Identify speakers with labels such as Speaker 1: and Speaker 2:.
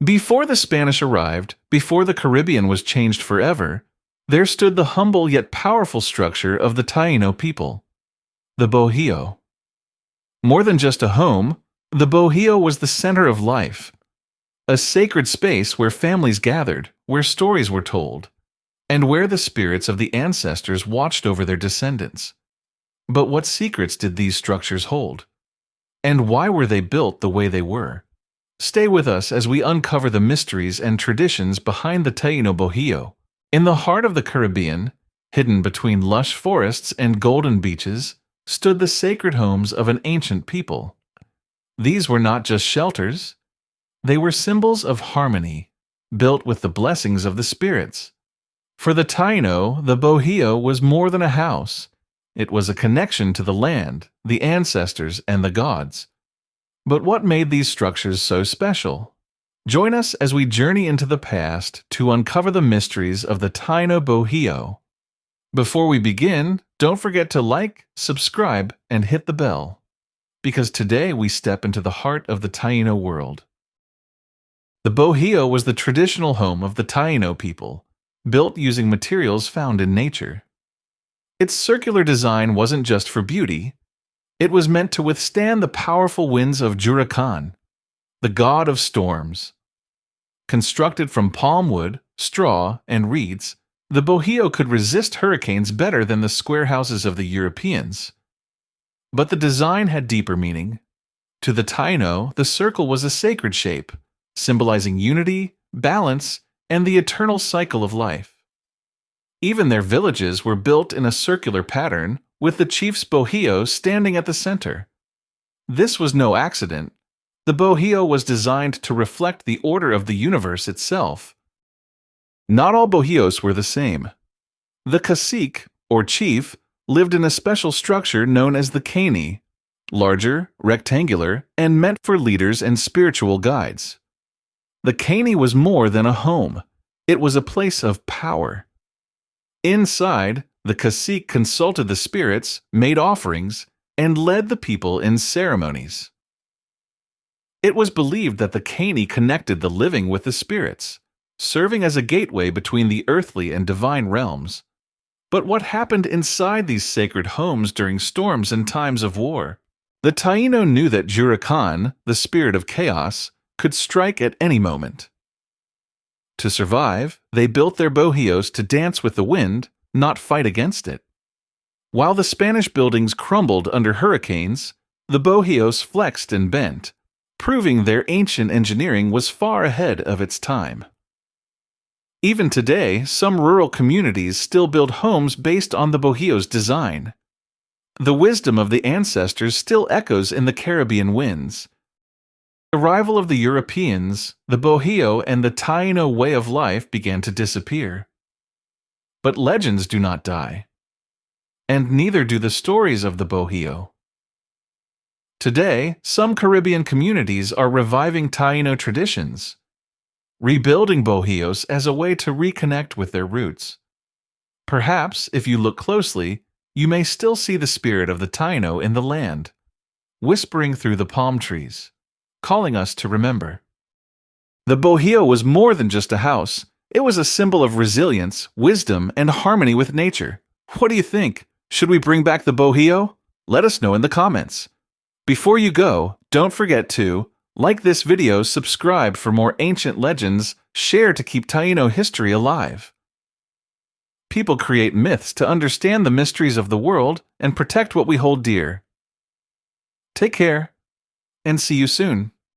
Speaker 1: Before the Spanish arrived, before the Caribbean was changed forever, there stood the humble yet powerful structure of the Taino people, the Bohio. More than just a home, the Bohio was the center of life, a sacred space where families gathered, where stories were told, and where the spirits of the ancestors watched over their descendants. But what secrets did these structures hold? And why were they built the way they were? Stay with us as we uncover the mysteries and traditions behind the Taino Bohio. In the heart of the Caribbean, hidden between lush forests and golden beaches, stood the sacred homes of an ancient people. These were not just shelters. They were symbols of harmony, built with the blessings of the spirits. For the Taino, the Bohio was more than a house. It was a connection to the land, the ancestors, and the gods. But what made these structures so special? Join us as we journey into the past to uncover the mysteries of the Taino Bohio. Before we begin, don't forget to like, subscribe, and hit the bell, because today we step into the heart of the Taino world. The Bohio was the traditional home of the Taino people, built using materials found in nature. Its circular design wasn't just for beauty. It was meant to withstand the powerful winds of Huracan, the god of storms. Constructed from palm wood, straw, and reeds, the Bohio could resist hurricanes better than the square houses of the Europeans. But the design had deeper meaning. To the Taino, the circle was a sacred shape, symbolizing unity, balance, and the eternal cycle of life. Even their villages were built in a circular pattern, with the chief's Bohio standing at the center. This was no accident. The Bohio was designed to reflect the order of the universe itself. Not all Bohios were the same. The Cacique, or chief, lived in a special structure known as the Caney, larger, rectangular, and meant for leaders and spiritual guides. The Caney was more than a home. It was a place of power. Inside, the Cacique consulted the spirits, made offerings, and led the people in ceremonies. It was believed that the Caney connected the living with the spirits, serving as a gateway between the earthly and divine realms. But what happened inside these sacred homes during storms and times of war? The Taino knew that Huracan, the spirit of chaos, could strike at any moment. To survive, they built their Bohios to dance with the wind, not fight against it. While the Spanish buildings crumbled under hurricanes, the Bohios flexed and bent, proving their ancient engineering was far ahead of its time. Even today, some rural communities still build homes based on the Bohio's design. The wisdom of the ancestors still echoes in the Caribbean winds. With the arrival of the Europeans, the Bohio and the Taino way of life began to disappear. But legends do not die, and neither do the stories of the Bohio. Today, some Caribbean communities are reviving Taino traditions, rebuilding Bohios as a way to reconnect with their roots. Perhaps, if you look closely, you may still see the spirit of the Taino in the land, whispering through the palm trees, calling us to remember. The Bohio was more than just a house. It was a symbol of resilience, wisdom, and harmony with nature. What do you think? Should we bring back the Bohio? Let us know in the comments. Before you go, don't forget to like this video, subscribe for more ancient legends, share to keep Taino history alive. People create myths to understand the mysteries of the world and protect what we hold dear. Take care, and see you soon.